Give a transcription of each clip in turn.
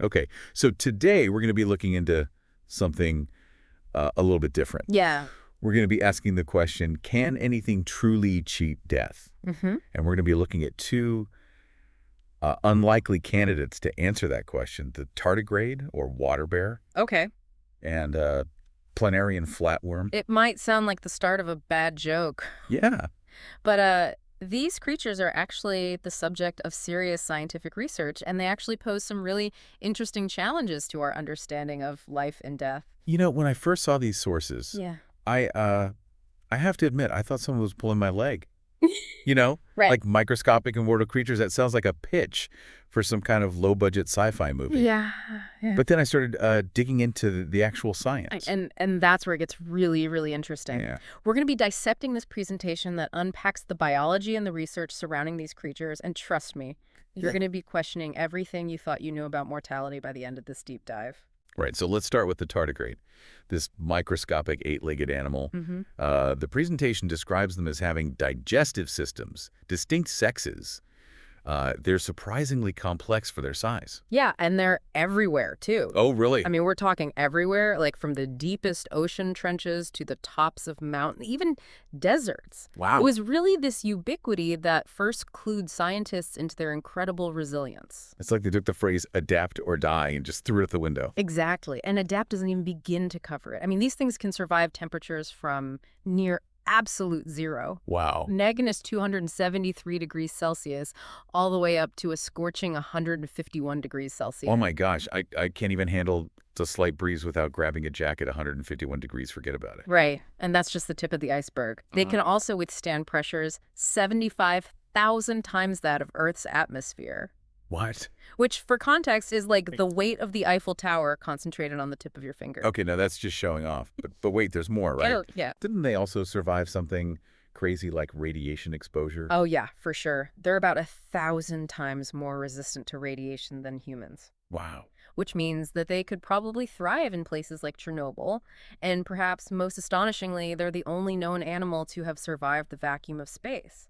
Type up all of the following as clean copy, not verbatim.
Okay, so today we're going to be looking into something a little bit different. Yeah. We're going to be asking the question, can anything truly cheat death? Mm-hmm. And we're going to be looking at two unlikely candidates to answer that question, the tardigrade, or water bear, Okay. and planarian flatworm. It might sound like the start of a bad joke, Yeah. but these creatures are actually the subject of serious scientific research, and they actually pose some really interesting challenges to our understanding of life and death. You know, when I first saw these sources, Yeah. I have to admit, I thought someone was pulling my leg. You know, Right. like microscopic immortal creatures, that sounds like a pitch for some kind of low-budget sci-fi movie. Yeah. Yeah. But then I started digging into the actual science. And that's where it gets really, really interesting. Yeah. We're going to be dissecting this presentation that unpacks the biology and the research surrounding these creatures, and trust me, you're going to be questioning everything you thought you knew about mortality by the end of this deep dive. Right, so let's start with the tardigrade, this microscopic eight-legged animal. Mm-hmm. The presentation describes them as having digestive systems, distinct sexes. They're surprisingly complex for their size. Yeah, and they're everywhere, too. Oh, really? I mean, we're talking everywhere, like from the deepest ocean trenches to the tops of mountains, even deserts. Wow. It was really this ubiquity that first clued scientists into their incredible resilience. It's like they took the phrase adapt or die and just threw it out the window. Exactly. And adapt doesn't even begin to cover it. I mean, these things can survive temperatures from near absolute zero. Wow. Negative 273 degrees Celsius, all the way up to a scorching 151 degrees Celsius. Oh my gosh, I can't even handle the slight breeze without grabbing a jacket 151 degrees, forget about it. Right, and that's just the tip of the iceberg. They can also withstand pressures 75,000 times that of Earth's atmosphere, What? which for context is like the weight of the Eiffel Tower concentrated on the tip of your finger. Okay, now that's just showing off. But wait, there's more, right? Oh, yeah. Didn't they also survive something crazy like radiation exposure? Oh, yeah, for sure. They're about 1,000 times more resistant to radiation than humans, Wow. which means that they could probably thrive in places like Chernobyl. And perhaps most astonishingly, they're the only known animal to have survived the vacuum of space.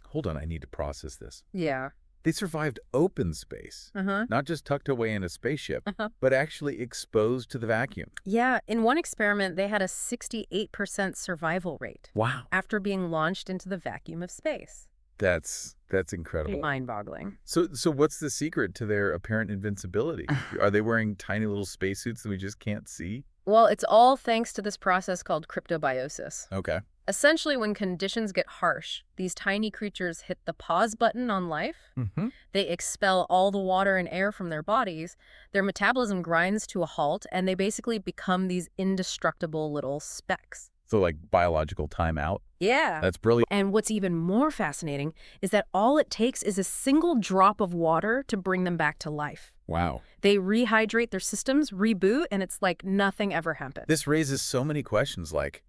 Hold on, I need to process this. Yeah. They survived open space, Uh-huh. not just tucked away in a spaceship, Uh-huh. but actually exposed to the vacuum. Yeah, in one experiment, they had a 68% survival rate Wow. after being launched into the vacuum of space. That's incredible. Mind-boggling. So what's the secret to their apparent invincibility? Are they wearing tiny little spacesuits that we just can't see? Well, it's all thanks to this process called cryptobiosis. Okay. Essentially, when conditions get harsh, these tiny creatures hit the pause button on life. Mm-hmm. They expel all the water and air from their bodies. Their metabolism grinds to a halt, and they basically become these indestructible little specks. So like biological timeout. Yeah. That's brilliant. And what's even more fascinating is that all it takes is a single drop of water to bring them back to life. Wow. They rehydrate their systems, reboot, and it's like nothing ever happened. This raises so many questions like,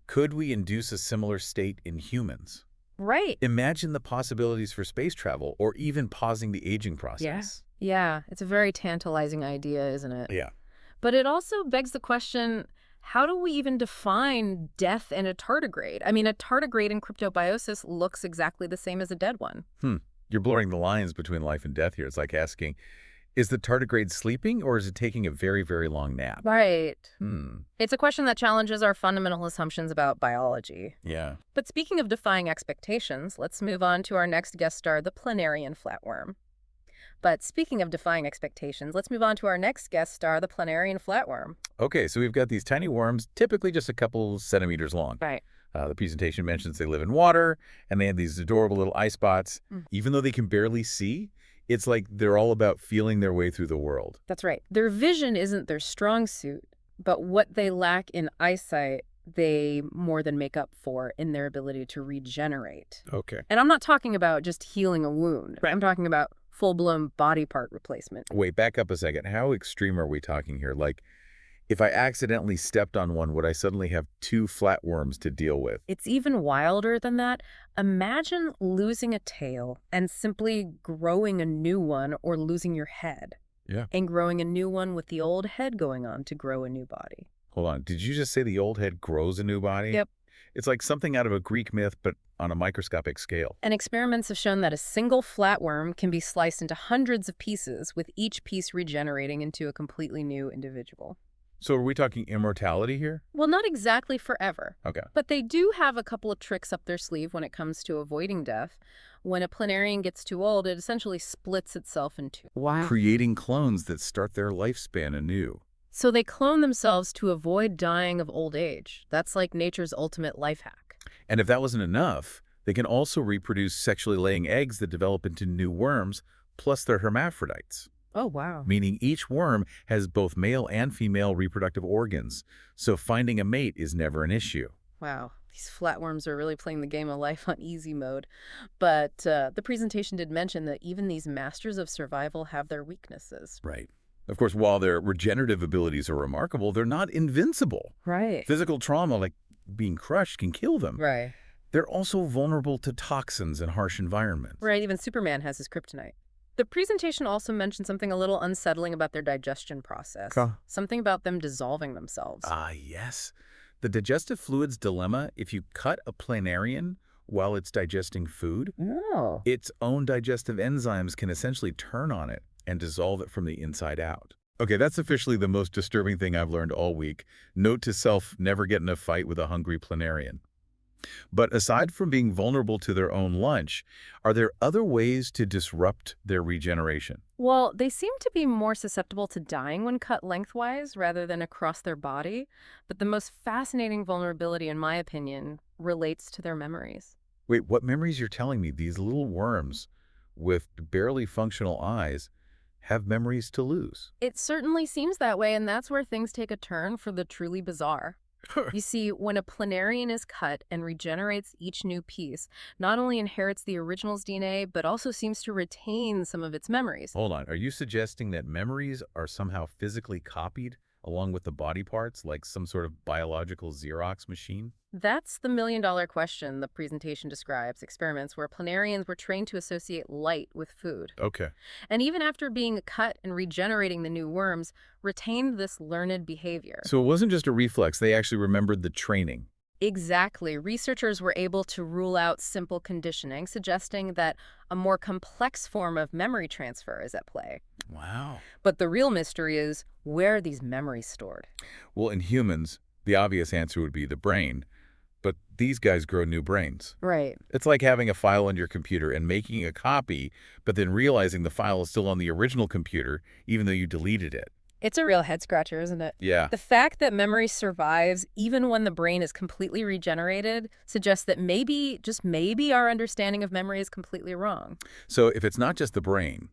could we induce a similar state in humans? Right. Imagine the possibilities for space travel or even pausing the aging process. Yeah, it's a very tantalizing idea, isn't it? Yeah. But it also begs the question, how do we even define death in a tardigrade? I mean, a tardigrade in cryptobiosis looks exactly the same as a dead one. You're blurring the lines between life and death here. It's like asking, is the tardigrade sleeping or is it taking a very, very long nap? Right. Hmm. It's a question that challenges our fundamental assumptions about biology. Yeah. But speaking of defying expectations, let's move on to our next guest star, the planarian flatworm. But speaking of defying expectations, let's move on to our next guest star, the planarian flatworm. Okay, so we've got these tiny worms, typically just a couple centimeters long. Right. The presentation mentions they live in water, and they have these adorable little eye spots. Even though they can barely see, it's like they're all about feeling their way through the world. That's right. Their vision isn't their strong suit, but what they lack in eyesight, they more than make up for in their ability to regenerate. Okay. And I'm not talking about just healing a wound. Right. I'm talking about full-blown body part replacement. Wait, back up a second. How extreme are we talking here? Like, if I accidentally stepped on one, would I suddenly have two flatworms to deal with? It's even wilder than that. Imagine losing a tail and simply growing a new one, or losing your head. Yeah. And growing a new one with the old head going on to grow a new body. Hold on. Did you just say the old head grows a new body? Yep. It's like something out of a Greek myth, but on a microscopic scale. And experiments have shown that a single flatworm can be sliced into hundreds of pieces, with each piece regenerating into a completely new individual. So are we talking immortality here? Well, not exactly forever. Okay. But they do have a couple of tricks up their sleeve when it comes to avoiding death. When a planarian gets too old, it essentially splits itself in two. Wow. Creating clones that start their lifespan anew. So they clone themselves to avoid dying of old age. That's like nature's ultimate life hack. And if that wasn't enough, they can also reproduce sexually laying eggs that develop into new worms, plus they're hermaphrodites. Oh, wow. Meaning each worm has both male and female reproductive organs, so finding a mate is never an issue. Wow. These flatworms are really playing the game of life on easy mode. But the presentation did mention that even these masters of survival have their weaknesses. Right. Of course, while their regenerative abilities are remarkable, they're not invincible. Right. Physical trauma, like being crushed, can kill them. Right. They're also vulnerable to toxins and harsh environments. Right. Even Superman has his kryptonite. The presentation also mentioned something a little unsettling about their digestion process. Something about them dissolving themselves. Ah, yes. The digestive fluids dilemma, if you cut a planarian while it's digesting food, its own digestive enzymes can essentially turn on it and dissolve it from the inside out. Okay, that's officially the most disturbing thing I've learned all week. Note to self, never get in a fight with a hungry planarian. But aside from being vulnerable to their own lunch, are there other ways to disrupt their regeneration? Well, they seem to be more susceptible to dying when cut lengthwise rather than across their body. But the most fascinating vulnerability, in my opinion, relates to their memories. Wait, what memories you're telling me? These little worms with barely functional eyes have memories to lose. It certainly seems that way, and that's where things take a turn for the truly bizarre. You see, when a planarian is cut and regenerates each new piece, not only inherits the original's DNA, but also seems to retain some of its memories. Hold on, are you suggesting that memories are somehow physically copied along with the body parts, like some sort of biological Xerox machine? That's the million-dollar question the presentation describes, experiments where planarians were trained to associate light with food. Okay. And even after being cut and regenerating the new worms, retained this learned behavior. So it wasn't just a reflex, they actually remembered the training. Exactly. Researchers were able to rule out simple conditioning, suggesting that a more complex form of memory transfer is at play. Wow. But the real mystery is, where are these memories stored? Well, in humans, the obvious answer would be the brain. But these guys grow new brains. Right. It's like having a file on your computer and making a copy, but then realizing the file is still on the original computer, even though you deleted it. It's a real head-scratcher, isn't it? Yeah. The fact that memory survives even when the brain is completely regenerated suggests that maybe, just maybe, our understanding of memory is completely wrong. So if it's not just the brain,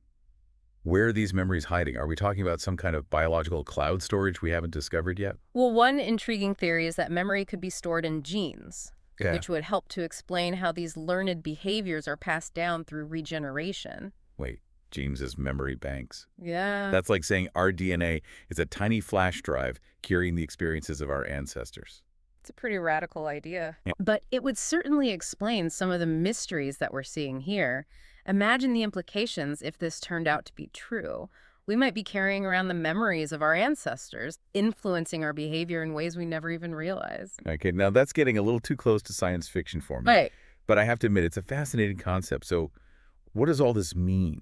where are these memories hiding? Are we talking about some kind of biological cloud storage we haven't discovered yet? Well, one intriguing theory is that memory could be stored in genes, which would help to explain how these learned behaviors are passed down through regeneration. Wait, genes as memory banks? Yeah. That's like saying our DNA is a tiny flash drive carrying the experiences of our ancestors. It's a pretty radical idea. Yeah. But it would certainly explain some of the mysteries that we're seeing here. Imagine the implications if this turned out to be true. We might be carrying around the memories of our ancestors, influencing our behavior in ways we never even realized. Okay, now that's getting a little too close to science fiction for me. Right. But I have to admit, it's a fascinating concept. So what does all this mean?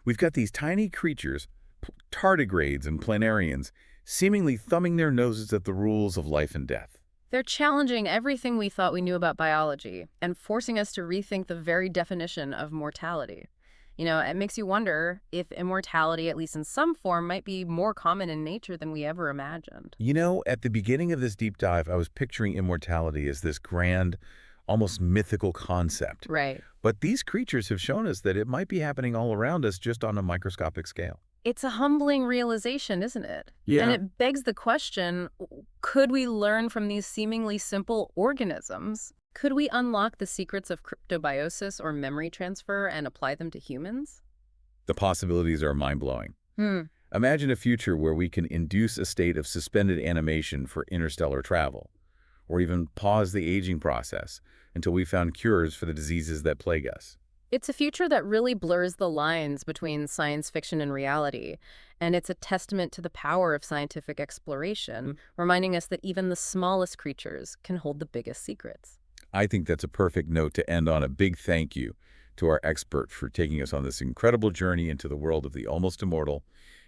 We've got these tiny creatures, tardigrades and planarians, seemingly thumbing their noses at the rules of life and death. They're challenging everything we thought we knew about biology and forcing us to rethink the very definition of mortality. You know, it makes you wonder if immortality, at least in some form, might be more common in nature than we ever imagined. You know, at the beginning of this deep dive, I was picturing immortality as this grand, almost mythical concept. Right. But these creatures have shown us that it might be happening all around us just on a microscopic scale. It's a humbling realization, isn't it? Yeah. And it begs the question, could we learn from these seemingly simple organisms? Could we unlock the secrets of cryptobiosis or memory transfer and apply them to humans? The possibilities are mind-blowing. Imagine a future where we can induce a state of suspended animation for interstellar travel, or even pause the aging process until we found cures for the diseases that plague us. It's a future that really blurs the lines between science fiction and reality, and it's a testament to the power of scientific exploration, reminding us that even the smallest creatures can hold the biggest secrets. I think that's a perfect note to end on. A big thank you to our expert for taking us on this incredible journey into the world of the almost immortal.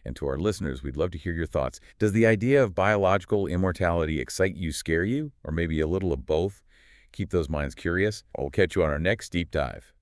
And to our listeners, we'd love to hear your thoughts. Does the idea of biological immortality excite you, scare you, or maybe a little of both? Keep those minds curious. I'll catch you on our next deep dive.